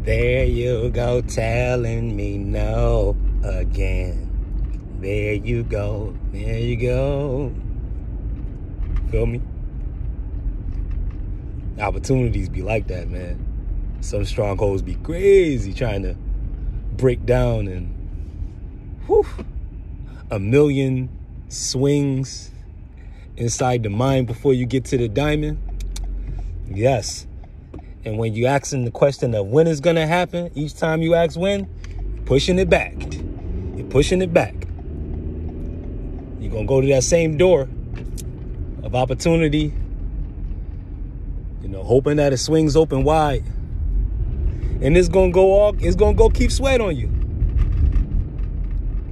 There you go, telling me no again. There you go. There you go. Feel me? Opportunities be like that, man. Some strongholds be crazy trying to break down and a million swings inside the mind before you get to the diamond. Yes. And when you asking the question of when it's going to happen, each time you ask when, pushing it back. You're pushing it back. You're going to go to that same door of opportunity, hoping that it swings open wide. And it's going to go keep sweat on you.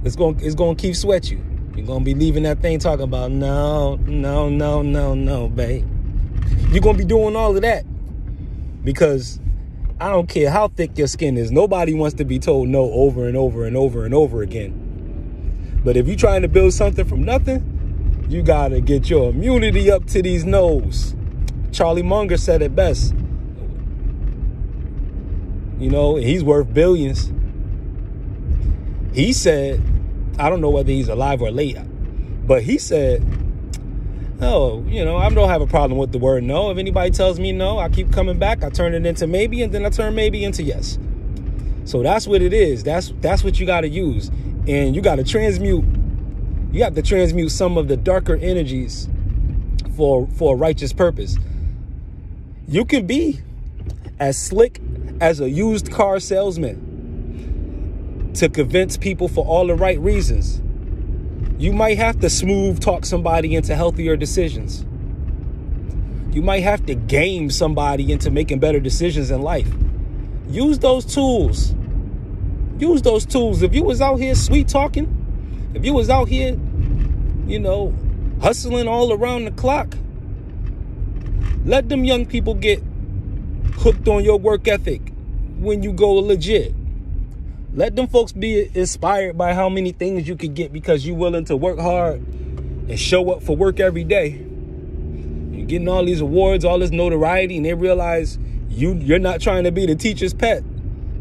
It's going to keep sweat you. You're going to be leaving that thing talking about, no, babe. You're going to be doing all of that because I don't care how thick your skin is. Nobody wants to be told no over and over and over and over again. But if you're trying to build something from nothing, you got to get your immunity up to these no's. Charlie Munger said it best. He's worth billions. He said, I don't know whether he's alive or late, but he said, I don't have a problem with the word no. If anybody tells me no, I keep coming back. I turn it into maybe, and then I turn maybe into yes. So that's what it is. That's what you got to use. And you got to transmute. You have to transmute some of the darker energies for a righteous purpose. You can be as slick as a used car salesman to convince people for all the right reasons. You might have to smooth talk somebody into healthier decisions. You might have to game somebody into making better decisions in life. Use those tools. Use those tools. If you was out here sweet talking, if you was out here, hustling all around the clock, let them young people get hooked on your work ethic when you go legit. Let them folks be inspired by how many things you could get because you're willing to work hard and show up for work every day. You're getting all these awards, all this notoriety, and they realize you're not trying to be the teacher's pet.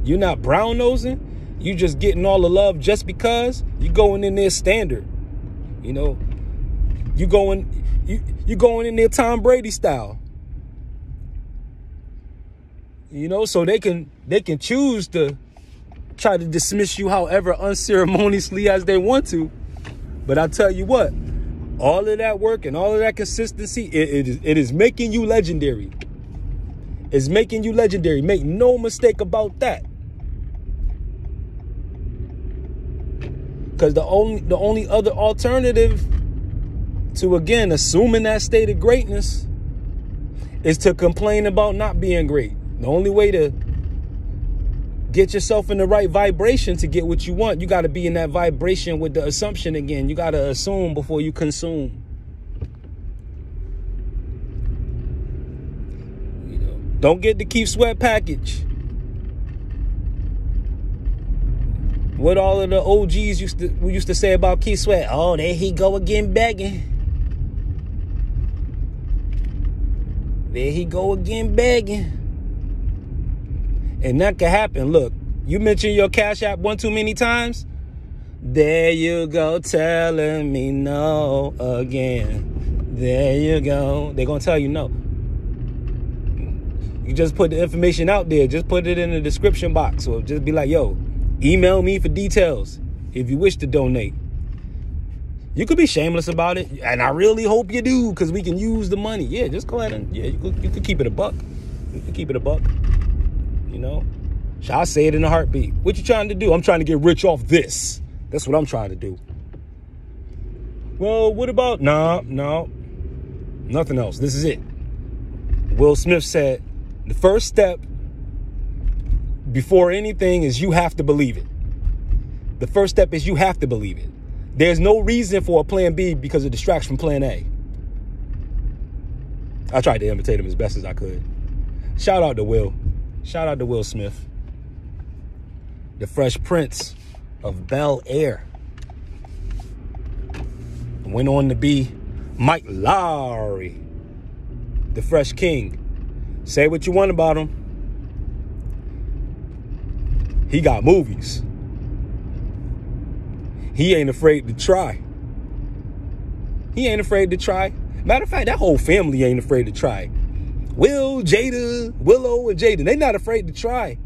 You're not brown nosing. You just getting all the love just because you going in there standard. You going in there Tom Brady style. So they can choose to try to dismiss you however unceremoniously as they want to. But I tell you what, all of that work and all of that consistency, it is making you legendary. It's making you legendary. Make no mistake about that. Because the only other alternative to, again, assuming that state of greatness is to complain about not being great. The only way to get yourself in the right vibration to get what you want, you got to be in that vibration with the assumption again. You got to assume before you consume. Don't get the Keep Sweat package. What all of the OGs used to say about Keep Sweat. Oh, there he go again begging. There he go again begging. And that can happen. Look, you mentioned your Cash App one too many times. There you go, telling me no again. There you go. They're going to tell you no. You just put the information out there. Just put it in the description box. Or just be like, yo, email me for details if you wish to donate. You could be shameless about it. And I really hope you do, because we can use the money. Yeah, just go ahead and, you could keep it a buck. You could keep it a buck. I'll say it in a heartbeat. What you trying to do? I'm trying to get rich off this. That's what I'm trying to do. Well, what about... No. Nothing else. This is it. Will Smith said, the first step before anything is you have to believe it. The first step is you have to believe it. There's no reason for a plan B because it distracts from plan A. I tried to imitate him as best as I could. Shout out to Will. Shout out to Will Smith. The Fresh Prince of Bel Air. Went on to be Mike Lowry, the Fresh King. Say what you want about him. He got movies. He ain't afraid to try. He ain't afraid to try. Matter of fact, that whole family ain't afraid to try. Willow and Jada, they not afraid to try.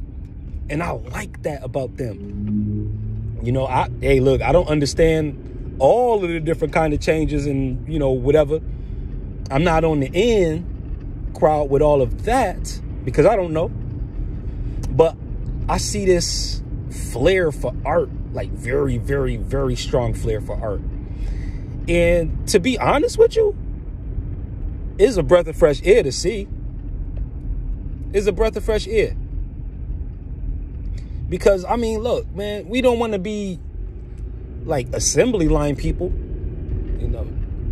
And I like that about them. You know, hey, look, I don't understand all of the different kind of changes and, you know, whatever. I'm not on the in crowd with all of that because I don't know. But I see this flair for art, like very, very, very strong flair for art. And to be honest with you, it's a breath of fresh air to see. It's a breath of fresh air. Because, I mean, look, man, we don't want to be like assembly line people. You know,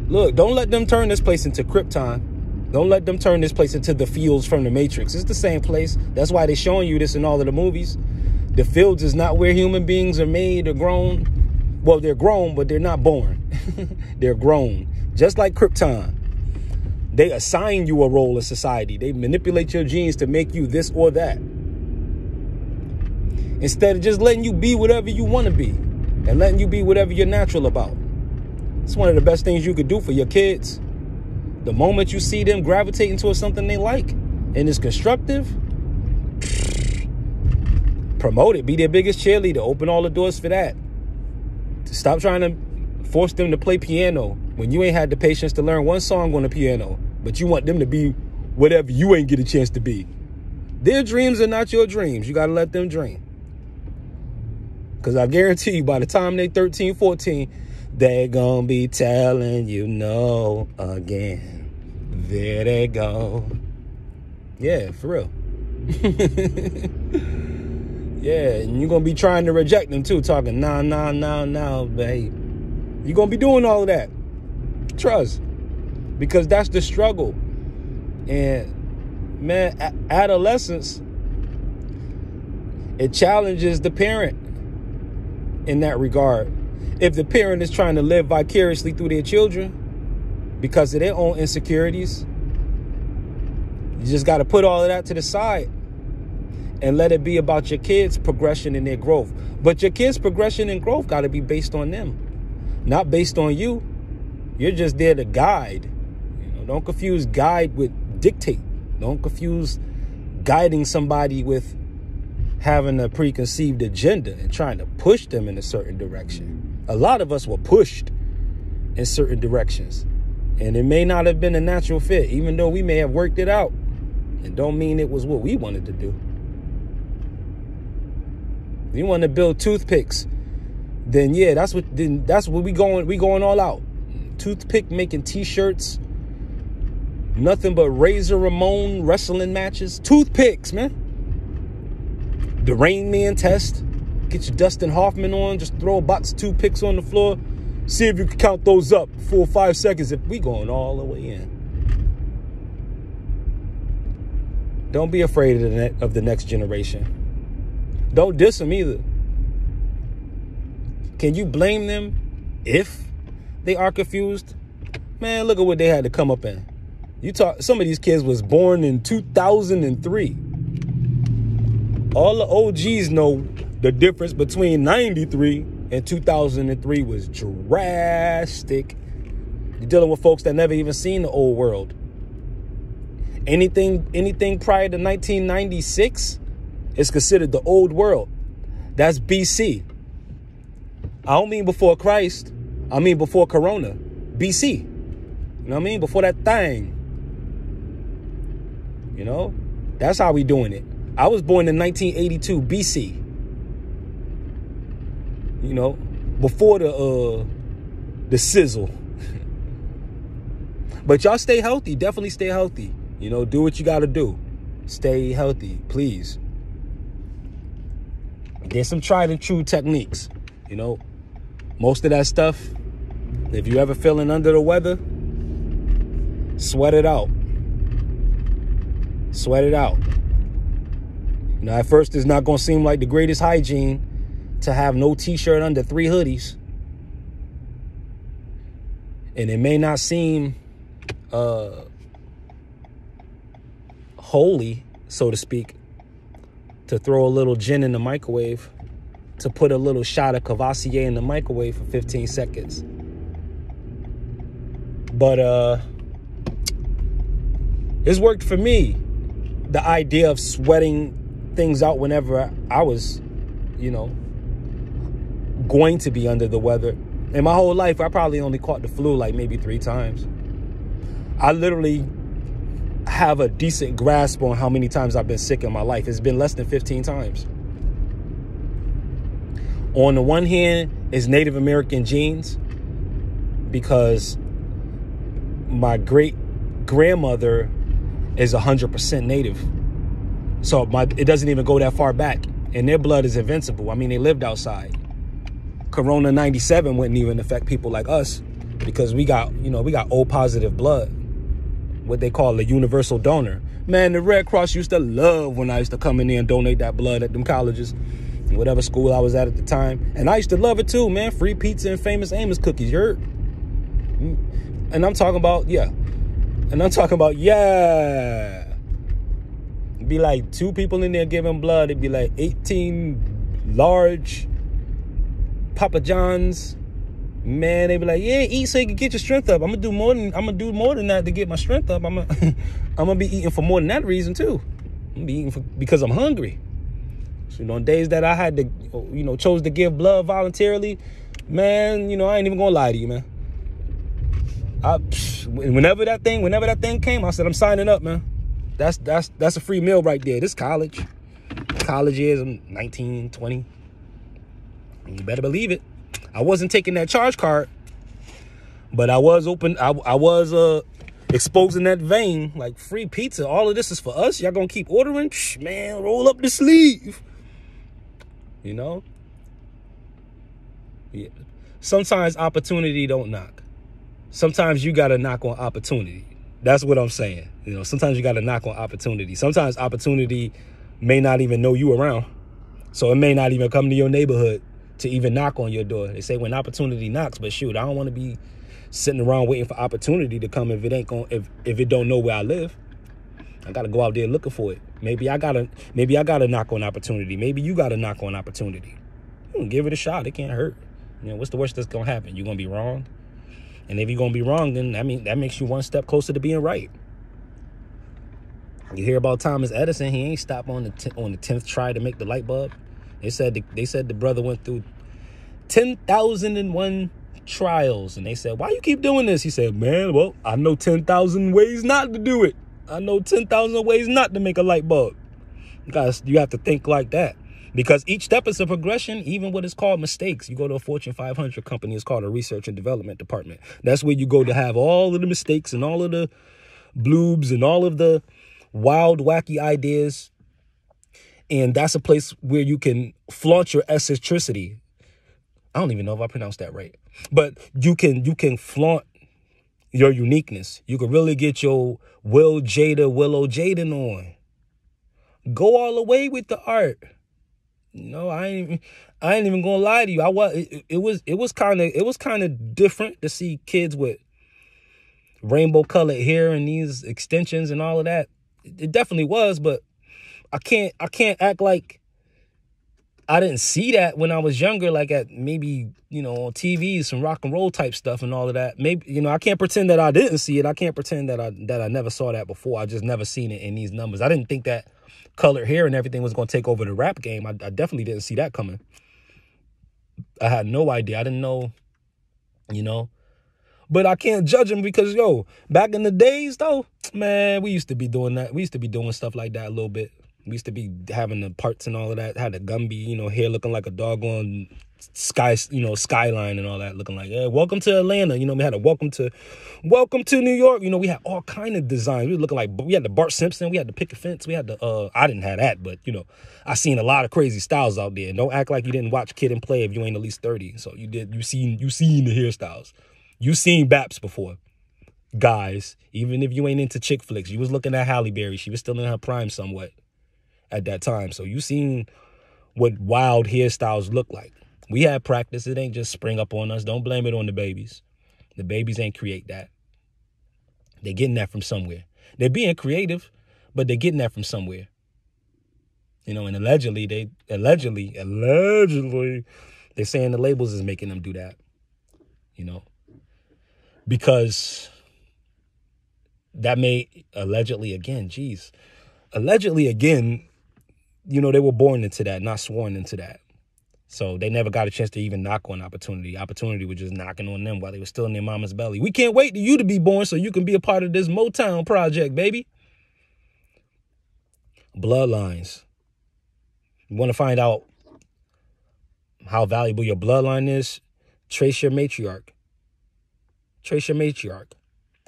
look, don't let them turn this place into Krypton. Don't let them turn this place into the fields from the Matrix. It's the same place. That's why they're showing you this in all of the movies. The fields is not where human beings are made or grown. Well, they're grown, but they're not born. They're grown. Just like Krypton. They assign you a role in society. They manipulate your genes to make you this or that. Instead of just letting you be whatever you want to be and letting you be whatever you're natural about. It's one of the best things you could do for your kids. The moment you see them gravitating towards something they like and it's constructive, promote it. Be their biggest cheerleader. Open all the doors for that. Stop trying to force them to play piano when you ain't had the patience to learn one song on the piano, but you want them to be whatever you ain't get a chance to be. Their dreams are not your dreams. You got to let them dream. Because I guarantee you, by the time they 13, 14, they gonna be telling you no again. There they go. Yeah, for real. Yeah, and you're gonna be trying to reject them too, talking, nah, babe. You're gonna be doing all of that. Trust. Because that's the struggle. And, man, adolescence, it challenges the parent in that regard. If the parent is trying to live vicariously through their children because of their own insecurities, you just got to put all of that to the side and let it be about your kids' progression and their growth. But your kids' progression and growth got to be based on them, not based on you. You're just there to guide. You know, don't confuse guide with dictate. Don't confuse guiding somebody with having a preconceived agenda and trying to push them in a certain direction. A lot of us were pushed in certain directions, and it may not have been a natural fit, even though we may have worked it out. It don't mean it was what we wanted to do. If you want to build toothpicks, then yeah, that's what we going all out. Toothpick making t-shirts, nothing but Razor Ramon wrestling matches. Toothpicks, man. The Rain Man test. Get your Dustin Hoffman on. Just throw a box of toothpicks on the floor. See if you can count those up 4 or 5 seconds. If we going all the way in. Don't be afraid of the next generation. Don't diss them either. Can you blame them if they are confused? Man, look at what they had to come up in. Some of these kids was born in 2003. All the OGs know the difference between 93 and 2003 was drastic. You're dealing with folks that never even seen the old world. Anything prior to 1996 is considered the old world. That's BC. I don't mean before Christ. I mean before Corona. BC. You know what I mean? Before that thing. You know? That's how we doing it. I was born in 1982 BC. You know, before the sizzle. But y'all stay healthy. Definitely stay healthy. You know, do what you got to do. Stay healthy, please. There's some tried and true techniques. You know, most of that stuff, if you ever feeling under the weather, sweat it out. Sweat it out. You know, at first it's not going to seem like the greatest hygiene to have no t-shirt under 3 hoodies. And it may not seem holy, so to speak, to throw a little gin in the microwave, to put a little shot of Cavassier in the microwave for 15 seconds. But it's worked for me. The idea of sweating things out whenever I was, going to be under the weather. In my whole life, I probably only caught the flu like maybe 3 times. I literally have a decent grasp on how many times I've been sick in my life. It's been less than 15 times. On the one hand, it's Native American genes, because my great grandmother is 100% Native. So it doesn't even go that far back. And their blood is invincible. I mean, they lived outside. Corona 97 wouldn't even affect people like us, because we got O positive blood. What they call a universal donor. Man, the Red Cross used to love when I used to come in there and donate that blood at them colleges, whatever school I was at the time. And I used to love it too, man. Free pizza and Famous Amos cookies, you heard? And I'm talking about, yeah. It'd be like 2 people in there giving blood. It'd be like 18 large Papa John's. Man, they be like, yeah, eat so you can get your strength up. I'm gonna do more than that to get my strength up. I'm gonna be eating for more than that reason too. I'm gonna be eating because I'm hungry. So, on days that I had to, chose to give blood voluntarily, man, I ain't even gonna lie to you, man. Whenever that thing came, I said, I'm signing up, man. That's a free meal right there. This college years, I'm 19, 20. You better believe it. I wasn't taking that charge card, but I was exposing that vein, like free pizza. All of this is for us. Y'all gonna keep ordering? Man, roll up the sleeve. Yeah. Sometimes opportunity don't knock. Sometimes you gotta knock on opportunity. That's what I'm saying. Sometimes you gotta knock on opportunity. Sometimes opportunity may not even know you around, so it may not even come to your neighborhood to even knock on your door. They say when opportunity knocks, but shoot, I don't want to be sitting around waiting for opportunity to come if it don't know where I live. I gotta go out there looking for it. Maybe I gotta knock on opportunity. Maybe you gotta knock on opportunity. Give it a shot. It can't hurt. What's the worst that's gonna happen? You're gonna be wrong. And if you're gonna be wrong, then that makes you one step closer to being right. You hear about Thomas Edison? He ain't stopped on the 10th try to make the light bulb. They said the brother went through 10,001 trials, and they said, "Why you keep doing this?" He said, "Man, well, I know 10,000 ways not to do it. I know 10,000 ways not to make a light bulb." Guys, you have to think like that, because each step is a progression. Even what is called mistakes. You go to a Fortune 500 company, it's called a research and development department. That's where you go to have all of the mistakes and all of the bloobs and all of the wild, wacky ideas. And that's a place where you can flaunt your eccentricity. I don't even know if I pronounced that right. But you can flaunt your uniqueness. You can really get your Willow Jaden on. Go all the way with the art. I ain't even gonna lie to you. It was kind of different to see kids with rainbow colored hair and these extensions and all of that. It definitely was, but I can't act like I didn't see that when I was younger, like at maybe, on TV, some rock and roll type stuff and all of that. Maybe, I can't pretend that I didn't see it. I can't pretend that I never saw that before. I just never seen it in these numbers. I didn't think that colored hair and everything was going to take over the rap game. I definitely didn't see that coming. I had no idea. I didn't know, But I can't judge them because, back in the days, though, man, we used to be doing that. We used to be doing stuff like that a little bit. We used to be having the parts and all of that. Had the Gumby, hair looking like a doggone skyline and all that, looking like, yeah, welcome to Atlanta. We had a welcome to New York. We had all kind of designs. We were looking like, we had the Bart Simpson. We had the picket fence. We had the, I didn't have that, but, I seen a lot of crazy styles out there. Don't act like you didn't watch Kid and Play if you ain't at least 30. So you seen the hairstyles. You seen Baps before. Guys, even if you ain't into chick flicks, you was looking at Halle Berry. She was still in her prime somewhat at that time. So you seen what wild hairstyles look like. We had practice. It ain't just spring up on us. Don't blame it on the babies. The babies ain't create that. They're getting that from somewhere. They're being creative, but they're getting that from somewhere. You know, and allegedly, they're saying the labels is making them do that, you know, because that may allegedly again, you know, they were born into that, not sworn into that. So they never got a chance to even knock on opportunity. Opportunity was just knocking on them while they were still in their mama's belly. We can't wait for you to be born so you can be a part of this Motown project, baby. Bloodlines. You want to find out how valuable your bloodline is? Trace your matriarch. Trace your matriarch.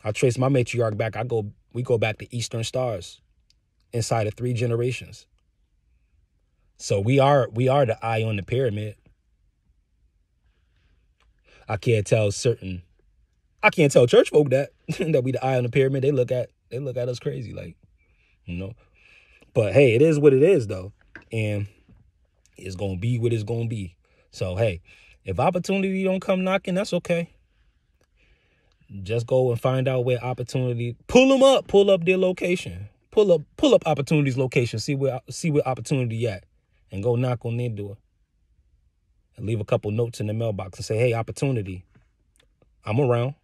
I trace my matriarch back. We go back to Eastern Stars inside of 3 generations. So we are the eye on the pyramid. I can't tell church folk that that we the eye on the pyramid. They look at us crazy, like, you know. But hey, it is what it is though. And it's gonna be what it's gonna be. So hey, if opportunity don't come knocking, that's okay. Just go and find out where opportunity. Pull up their location. Pull up opportunity's location. See where opportunity at, and go knock on their door. And leave a couple notes in the mailbox and say, "Hey, opportunity, I'm around.